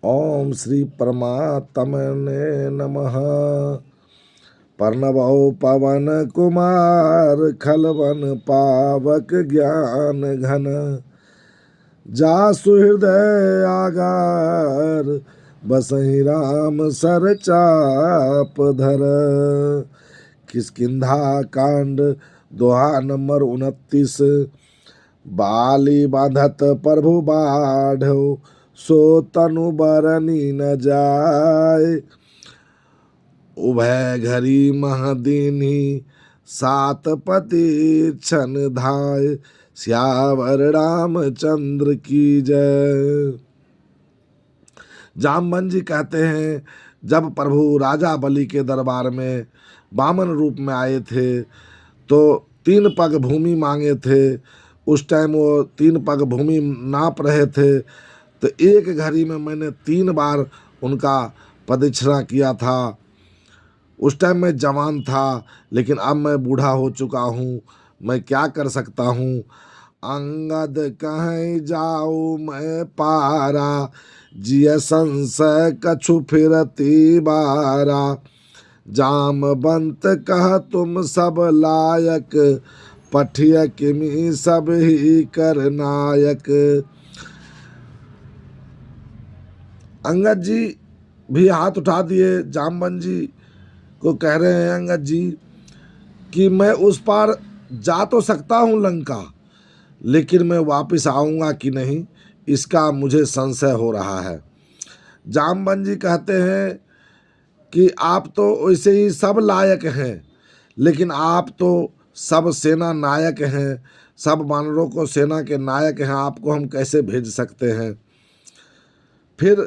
ओम श्री परमात्मने नमः। प्रणवौ पवन कुमार खलवन पावक ज्ञान घन, जासु हृदय आगार बसहि राम सर चाप धर। किष्किंधा कांड दोहा नंबर 29। बाली बांधत प्रभु बाढ़ो, सो तनु बरनी न जाय। उभय घरी महदीनी, सात पति छन धाय। श्यावर रामचंद्र की जय। जामवन जी कहते हैं, जब प्रभु राजा बलि के दरबार में वामन रूप में आए थे तो 3 पग भूमि मांगे थे। उस टाइम वो 3 पग भूमि नाप रहे थे, तो एक घड़ी में मैंने 3 बार उनका प्रदक्षिणा किया था। उस टाइम मैं जवान था, लेकिन अब मैं बूढ़ा हो चुका हूँ, मैं क्या कर सकता हूँ। अंगद कहीं जाऊँ मैं पारा, जिय संशय कछु फिरती बारा। जामवंत कह तुम सब लायक, पठिय किमी सब ही कर नायक। अंगद जी भी हाथ उठा दिए, जामवन जी को कह रहे हैं, अंगद जी कि मैं उस पार जा तो सकता हूँ लंका, लेकिन मैं वापस आऊँगा कि नहीं, इसका मुझे संशय हो रहा है। जामवन जी कहते हैं कि आप तो वैसे ही सब लायक हैं, लेकिन आप तो सब सेना नायक हैं, सब वानरों को सेना के नायक हैं, आपको हम कैसे भेज सकते हैं। फिर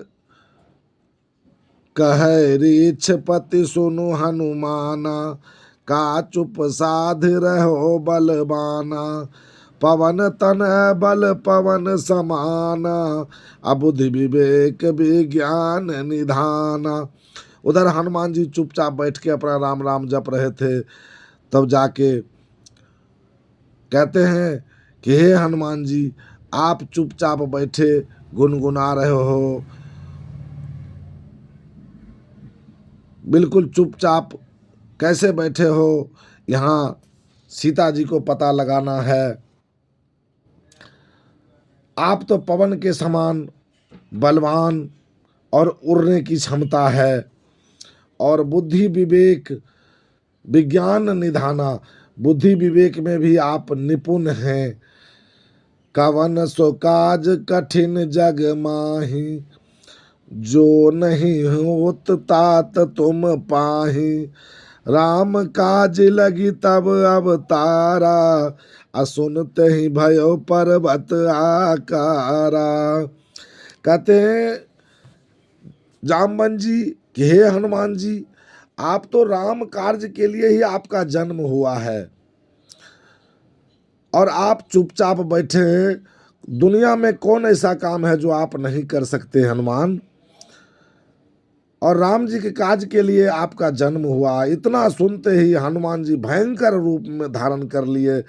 कहे रीछपति सुनु हनुमाना, का चुप साध रहो बलवाना। पवन तन बल पवन समाना, अबुद्धि विवेक विज्ञान निधाना। उधर हनुमान जी चुपचाप बैठ के अपना राम राम जप रहे थे। तब जाके कहते हैं कि हे हनुमान जी, आप चुपचाप बैठे गुनगुना रहे हो, बिल्कुल चुपचाप कैसे बैठे हो, यहाँ सीता जी को पता लगाना है। आप तो पवन के समान बलवान और उड़ने की क्षमता है, और बुद्धि विवेक विज्ञान निधाना, बुद्धि विवेक में भी आप निपुण हैं। कवन सो काज कठिन जग माही, जो नहीं होत तात तुम पाही। राम काज लगी तब अवतारा, असुनते ही भयो पर्वत आकारा। कहते हैं जामवन जी कि हे हनुमान जी, आप तो राम कार्य के लिए ही आपका जन्म हुआ है, और आप चुपचाप बैठे हैं। दुनिया में कौन ऐसा काम है जो आप नहीं कर सकते हनुमान, और राम जी के काज के लिए आपका जन्म हुआ। इतना सुनते ही हनुमान जी भयंकर रूप में धारण कर लिए,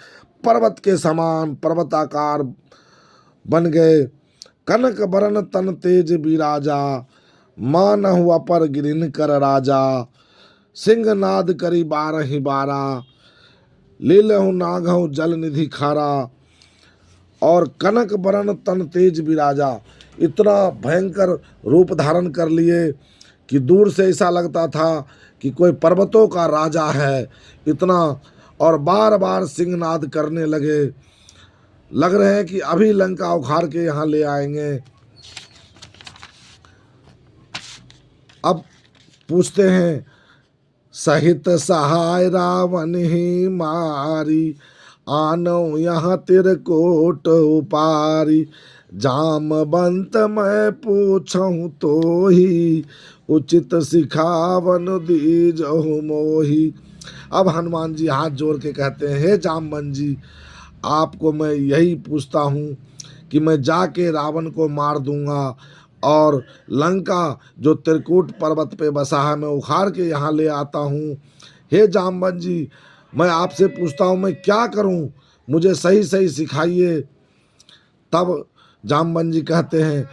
पर्वत के समान पर्वताकार बन गए। कनक बरन तन तेज बिराजा, मानहु अपर गिरिन कर राजा। सिंह नाद करी 12 बारा, लीलहु नागहु जल निधि खारा। और कनक बरन तन तेज बिराजा, इतना भयंकर रूप धारण कर लिए कि दूर से ऐसा लगता था कि कोई पर्वतों का राजा है, इतना। और बार बार सिंहनाद करने लगे, लग रहे हैं कि अभी लंका उखाड़ के यहाँ ले आएंगे। अब पूछते हैं, सहित सहाय रावण ही मारी, आनो यहाँ तिरकोट उपारी। जामवंत मैं पूछूं तो ही, उचित सिखावन दीजहु मोही। अब हनुमान जी हाथ जोड़ के कहते हैं, हे जामवन जी, आपको मैं यही पूछता हूँ कि मैं जाके रावण को मार दूंगा, और लंका जो त्रिकूट पर्वत पे बसा है मैं उखाड़ के यहाँ ले आता हूँ। हे जामवन जी, मैं आपसे पूछता हूँ मैं क्या करूँ, मुझे सही सही सिखाइए। तब जामवन जी कहते हैं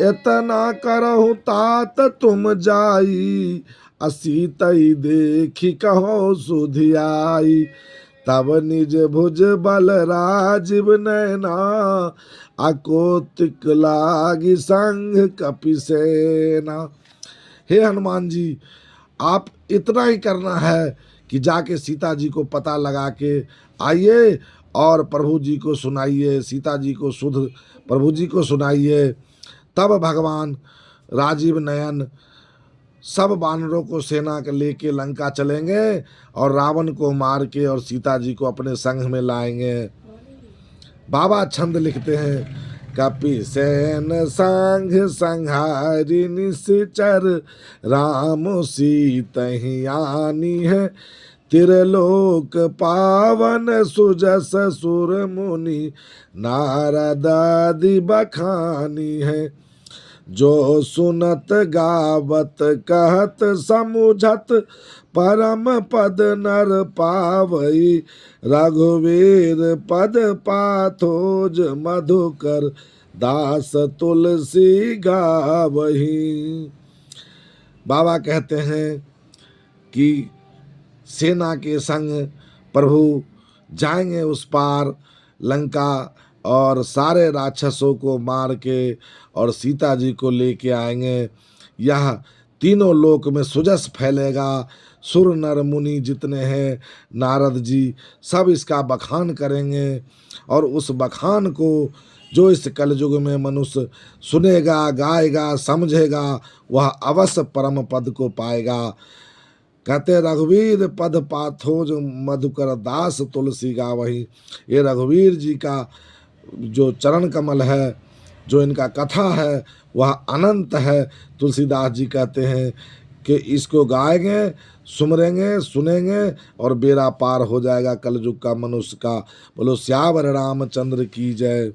इतना करहु तात तुम जाई, असीतई देखी कहो सुधियाई। तब निज भुज बल राजीव नैना, अकोतिक लागी संग कपिसेना। हे हनुमान जी, आप इतना ही करना है कि जाके सीता जी को पता लगा के आइए और प्रभु जी को सुनाइए, सीता जी को सुध प्रभु जी को सुनाइए। तब भगवान राजीव नयन सब वानरों को सेना के लेके लंका चलेंगे और रावण को मार के और सीता जी को अपने संग में लाएंगे। बाबा छंद लिखते हैं, कपिसेन संग संहारी निश्चर, राम सीतहि आनी है, त्रिलोक पावन सुजस सुर मुनि, नारद आदि बखानी है। जो सुनत गावत कहत समुझत, परम पद नर पावई, रघुवीर पद पाथोज मधुकर, दास तुलसी गावही। बाबा कहते हैं कि सेना के संग प्रभु जाएंगे उस पार लंका और सारे राक्षसों को मार के और सीता जी को लेके आएंगे। यह तीनों लोक में सुजस फैलेगा। सुर नर मुनि जितने हैं, नारद जी, सब इसका बखान करेंगे और उस बखान को जो इस कलयुग में मनुष्य सुनेगा, गाएगा, समझेगा, वह अवश्य परम पद को पाएगा। कहते रघुवीर पद पाथोज मधुकर, दास तुलसी गावही। ये रघुवीर जी का जो चरण कमल है, जो इनका कथा है, वह अनंत है। तुलसीदास जी कहते हैं कि इसको गाएंगे, सुमरेंगे, सुनेंगे और बेड़ा पार हो जाएगा कलयुग का मनुष्य का। बोलो श्यावर रामचंद्र की जय।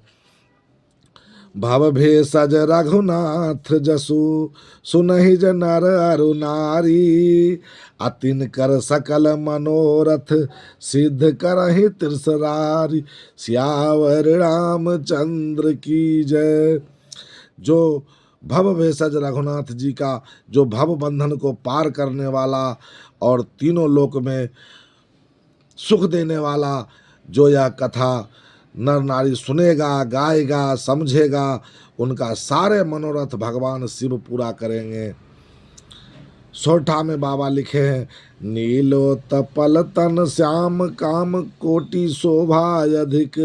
भव भेषज रघुनाथ जसु, सुनहि ज नर अरु नारी, अतिन कर सकल मनोरथ, सिद्ध करहि त्रिसरारी। श्यावर रामचंद्र की जय। जो भव भेषज रघुनाथ जी का, जो भव बंधन को पार करने वाला और तीनों लोक में सुख देने वाला, जो यह कथा नर नारी सुनेगा, गाएगा, समझेगा, उनका सारे मनोरथ भगवान शिव पूरा करेंगे। सोरठा में बाबा लिखे हैं, नीलो तपल तन श्याम काम, कोटि शोभा अधिक,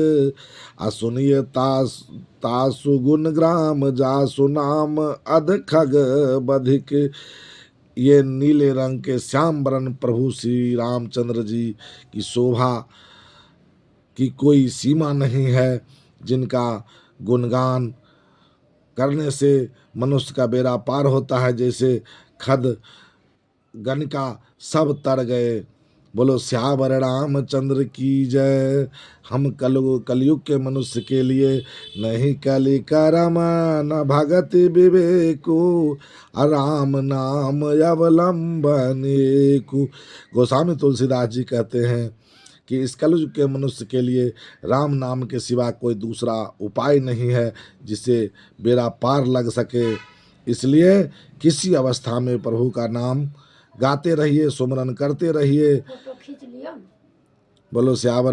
असुनिय तासु गुण ग्राम, जासु नाम अध खग बधिक। ये नीले रंग के श्याम वरण प्रभु श्री रामचंद्र जी की शोभा की कोई सीमा नहीं है, जिनका गुणगान करने से मनुष्य का बेड़ा पार होता है। जैसे खद गणिका सब तर गए। बोलो श्यावर रामचंद्र की जय। हम कलयुग के मनुष्य के लिए नहीं कलि करम न भगति विवेकु, राम नाम अवलंबनेकु। गोस्वामी तुलसीदास जी कहते हैं कि इस कलयुग के मनुष्य के लिए राम नाम के सिवा कोई दूसरा उपाय नहीं है जिससे बेड़ा पार लग सके। इसलिए किसी अवस्था में प्रभु का नाम गाते रहिए, सुमरन करते रहिए। बोलो श्यावर